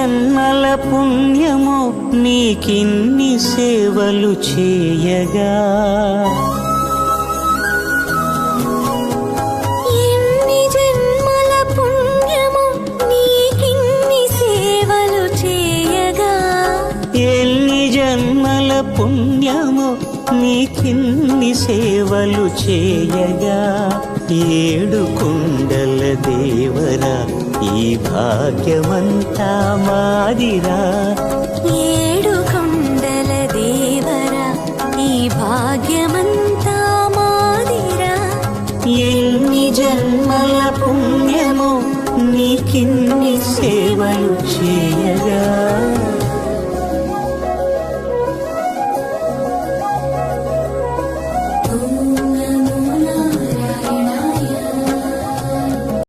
జన్మల పుణ్యమో నీకిన్ని సేవలు చేయగా, ఎన్ని జన్మల పుణ్యమో నీకిన్ని సేవలు చేయగా, ఎన్ని జన్మల పుణ్యమో నీకిన్ని సేవలు చేయగా, ఏడు కొండల దేవరా ఈ భాగ్యమంతా మాదిరా, ఏడు కొండల దేవరా ఈ భాగ్యమంతా మాదిరా, ఎన్ని జన్మల పుణ్యమో నీకిన్ని సేవలు చేయగా.